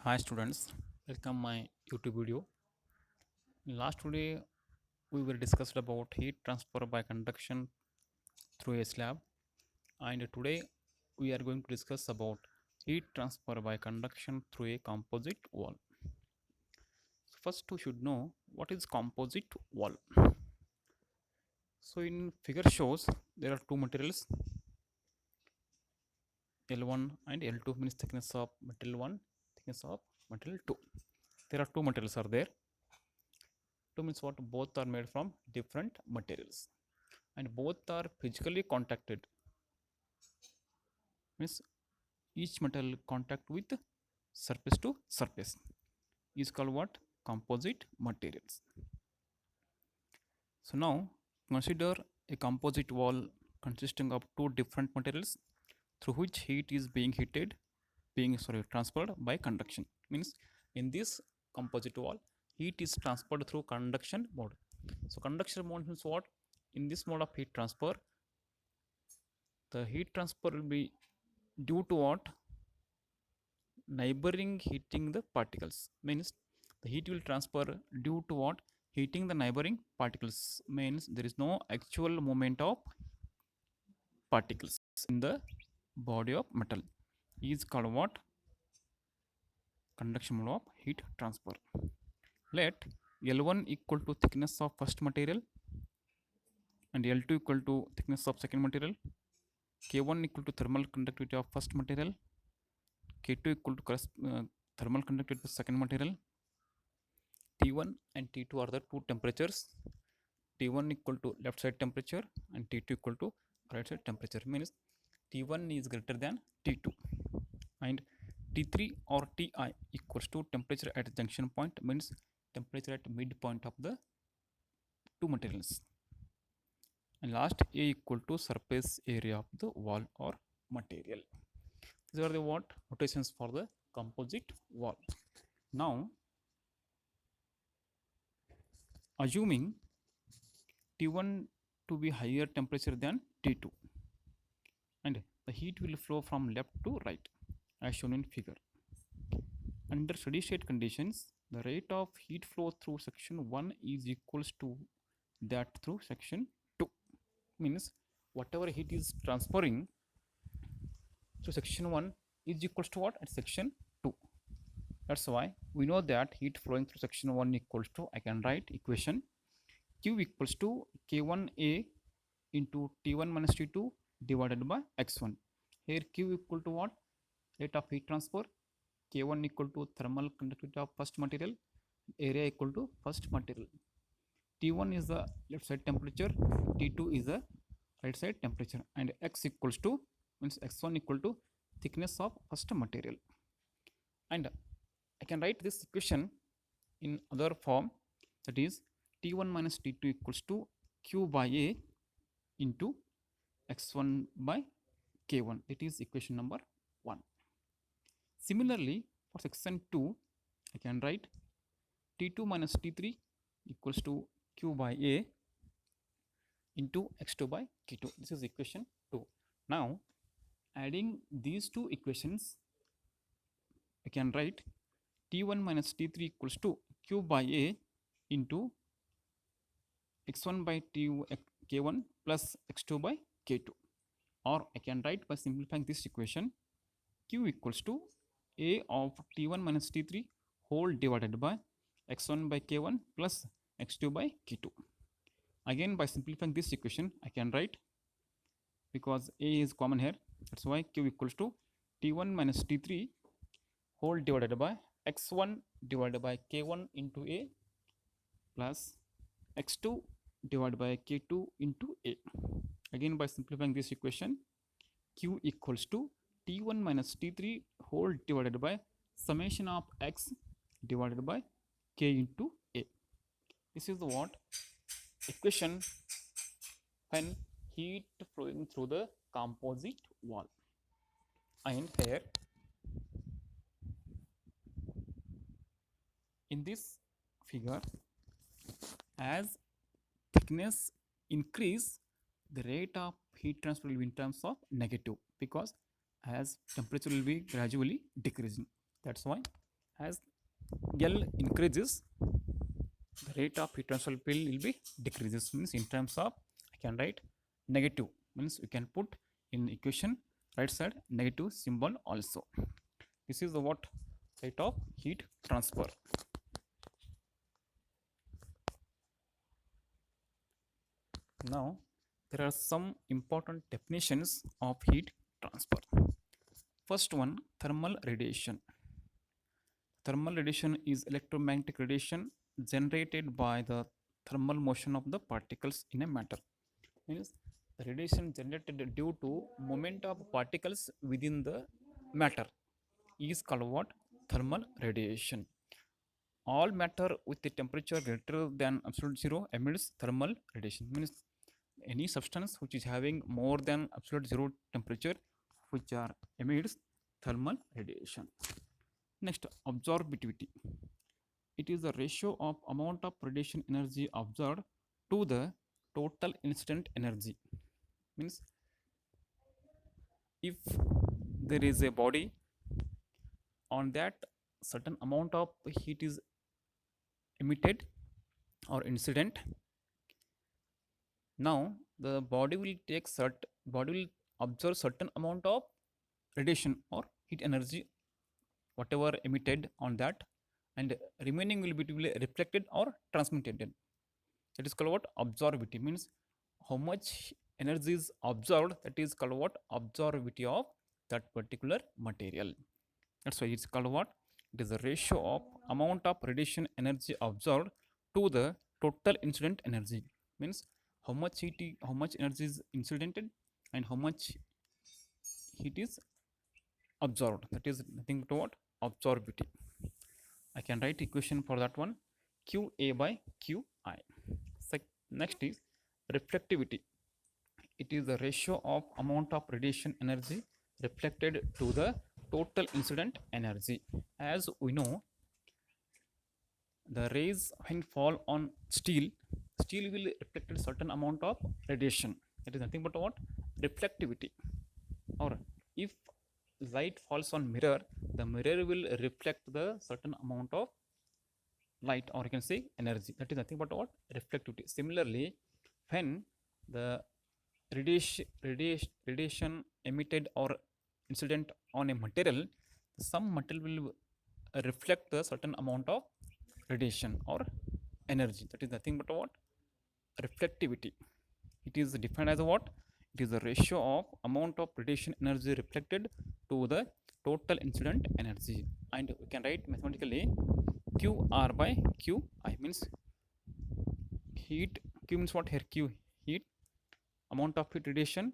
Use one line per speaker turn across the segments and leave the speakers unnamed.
Hi students, welcome my YouTube video. Last today we will discuss about heat transfer by conduction through a slab, and today we are going to discuss about heat transfer by conduction through a composite wall. First we should know what is composite wall. So in figure shows there are two materials L1 and L2 means thickness of material 1, thickness of material 2. There are two materials are there. Two means what? Both are made from different materials and both are physically contacted, means each metal contact with surface to surface is called what? Composite materials. So now consider a composite wall consisting of two different materials through which heat is being transferred by conduction. Means in this composite wall heat is transferred through conduction mode. So conduction mode means what? In this mode of heat transfer, the heat transfer will be due to what? Neighboring heating the particles. Means the heat will transfer due to what? Heating the neighboring particles. Means there is no actual movement of particles in the body of metal is called what? Conduction mode of heat transfer. Let L1 equal to thickness of first material and L2 equal to thickness of second material, K1 equal to thermal conductivity of first material, K2 equal to thermal conductivity of second material. T1 and T2 are the two temperatures. T1 equal to left side temperature and T2 equal to right side temperature. Means T1 is greater than T2 and T3 or Ti equals to temperature at junction point, means temperature at midpoint of the two materials. And last, A equal to surface area of the wall or material. These are the what? Notations for the composite wall. Now assuming T1 to be higher temperature than T2 and the heat will flow from left to right as shown in figure. Under steady state conditions, the rate of heat flow through section 1 is equals to that through section 2. Means whatever heat is transferring through section 1 is equals to what? At section 2. That's why we know that heat flowing through section 1 equals to, I can write equation Q equals to K1A into T1 minus T2 divided by X1. Here Q equal to what? Rate of heat transfer. K1 equal to thermal conductivity of first material. Area equal to first material. T1 is the left side temperature. T2 is the right side temperature. And X equals to, means X1 equal to thickness of first material. And I can write this equation in other form, that is T1 minus T2 equals to Q by A into X1 by K1. It is equation number 1. Similarly, for section 2, I can write T2 minus T3 equals to Q by A into X2 by K2. This is equation 2. Now, adding these two equations, I can write T1 minus T3 equals to Q by A into X1 by K1 plus X2 by K2. Or I can write by simplifying this equation Q equals to A of T1 minus T3 whole divided by X1 by K1 plus X2 by K2. Again, by simplifying this equation, I can write, because A is common here, that's why Q equals to T1 minus T3 whole divided by X1 divided by K1 into A plus X2 divided by K2 into A. Again, by simplifying this equation, Q equals to T1 minus T3 whole divided by summation of X divided by K into A. This is the what? Equation when heat flowing through the composite wall. And here in this figure, as thickness increase, the rate of heat transfer will be in terms of negative, because as temperature will be gradually decreasing. That's why As L increases, the rate of heat transfer will be decreases. Means in terms of, I can write negative, means you can put in equation right side negative symbol also. This is the what rate of heat transfer. Now there are some important definitions of heat transfer. First one, thermal radiation. Thermal radiation is electromagnetic radiation generated by the thermal motion of the particles in a matter. Means the radiation generated due to movement of particles within the matter is called what? Thermal radiation. All matter with the temperature greater than absolute zero emits thermal radiation. Means any substance which is having more than absolute zero temperature which are emits thermal radiation. Next, absorptivity. It is the ratio of amount of radiation energy absorbed to the total incident energy. Means if there is a body on that certain amount of heat is emitted or incident, now the body will absorb certain amount of radiation or heat energy whatever emitted on that, and remaining will be reflected or transmitted. That is called what? Absorptivity. Means how much energy is absorbed, that is called what? Absorptivity of that particular material. That's why it's called what? It is the ratio of amount of radiation energy absorbed to the total incident energy. Means how much heat, how much energy is incidented and how much heat is absorbed. That is nothing but what? Absorptivity. I can write equation for that one. QA by QI. Next is reflectivity. It is the ratio of amount of radiation energy reflected to the total incident energy. As we know, the rays when fall on steel, steel will reflect a certain amount of radiation. It is nothing but what? Reflectivity. Or if light falls on mirror, the mirror will reflect the certain amount of light, or you can say energy. That is nothing but what? Reflectivity. Similarly, when the radiation emitted or incident on a material, some material will reflect the certain amount of radiation or energy. That is nothing but what? Reflectivity. It is defined as what? It is the ratio of amount of radiation energy reflected to the total incident energy. And we can write mathematically QR by QI. Means heat, Q means what here? Q, heat, amount of heat radiation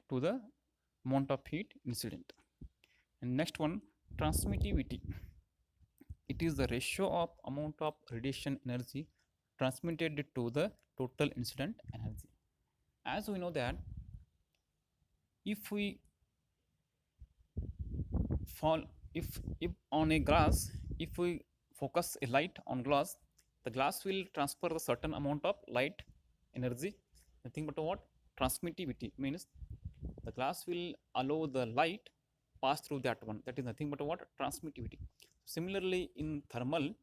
to the amount of heat incident. And next one, transmittivity. It is the ratio of amount of radiation energy transmitted to the total incident energy. As we know that if we fall, if on a glass, if we focus a light on glass, the glass will transfer a certain amount of light energy. Nothing but what? Transmittivity. Means the glass will allow the light pass through that one. That is nothing but what? Transmittivity. Similarly, in thermal,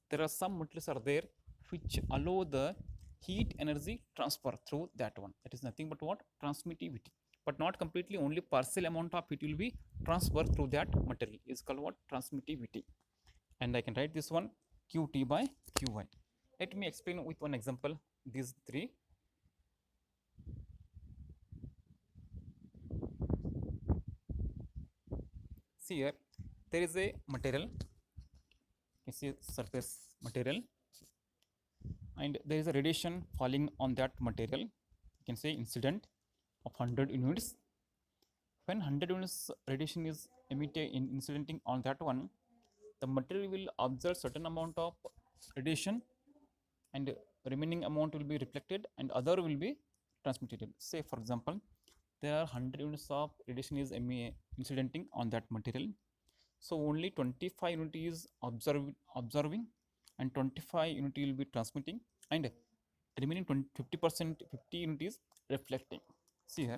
there are some materials are there which allow the heat energy transfer through that one. That is nothing but what? Transmittivity. But not completely, only partial amount of it will be transferred through that material is called what? Transmittivity. And I can write this one QT by QY. Let me explain with one example these three. See here, there is a material, you see surface material, and there is a radiation falling on that material. You can say incident of 100 units. When 100 units radiation is emitted in incidenting on that one, the material will absorb certain amount of radiation and remaining amount will be reflected and other will be transmitted. Say for example, there are 100 units of radiation is incidenting on that material. So only 25 unit is observing and 25 unit will be transmitting, and remaining 50% 50 unit is reflecting. See here,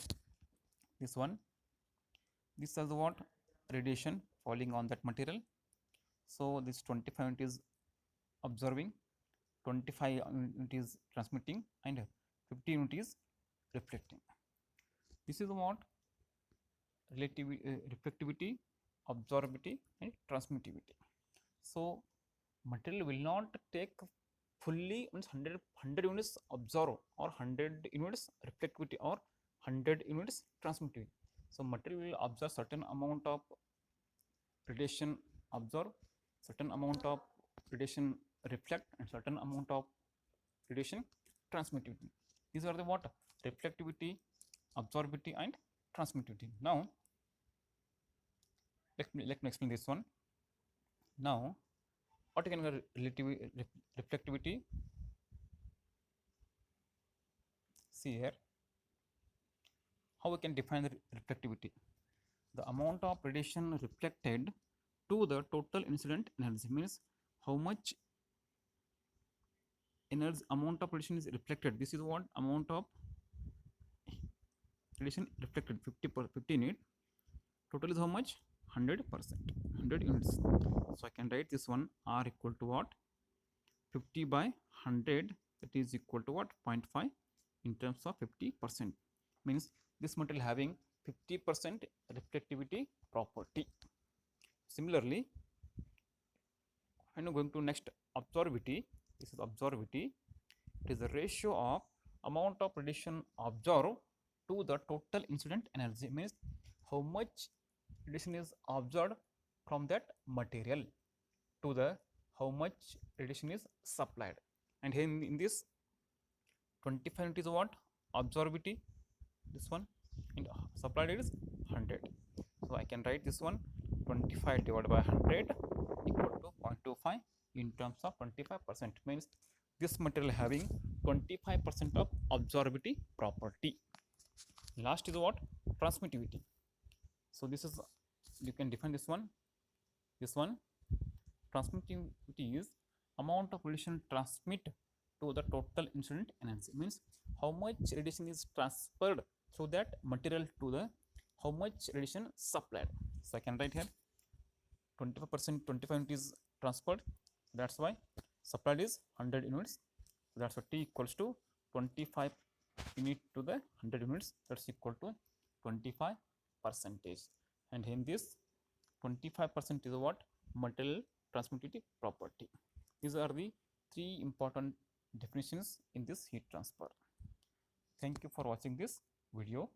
this one, this is what? Radiation falling on that material. So this 25 unit is observing, 25 unit is transmitting, and 50 unit is reflecting. This is what reflectivity, absorptivity, and transmittivity. So material will not take fully means 100 units absorb or 100 units reflectivity or 100 units transmittivity. So material will absorb certain amount of radiation, absorb certain amount of radiation, reflect, and certain amount of radiation transmittivity. These are the what? Reflectivity, absorptivity, and transmittivity. Now let me explain this one. Now what can relativity, reflectivity? See here how we can define the reflectivity. The amount of radiation reflected to the total incident energy means how much energy amount of radiation is reflected. This is what amount of radiation reflected 50 unit. Total is how much? 100%, 100 units. So I can write this one R equal to what? 50 by 100, that is equal to what? 0.5 in terms of 50%. Means this material having 50% reflectivity property. Similarly, when going to next absorptivity, this is absorptivity. It is the ratio of amount of radiation absorbed to the total incident energy. Means how much radiation is absorbed from that material to the how much radiation is supplied. And here in this 25 unit is what? Absorptivity, this one, and supplied is 100. So I can write this one 25 divided by 100 equal to 0.25 in terms of 25%. Means this material having 25% of absorptivity property. Last is what? Transmittivity. So this is, you can define this one. This one, transmittivity is amount of radiation transmit to the total incident energy. Means how much radiation is transferred through that material to the how much radiation supplied. So I can write here 25%, 25 unit is transferred. That's why supplied is 100 units. That's why T equals to 25 unit to the 100 units. That's equal to 25 percentage. And in this 25% is what? Material transmittivity property. These are the three important definitions in this heat transfer. Thank you for watching this video.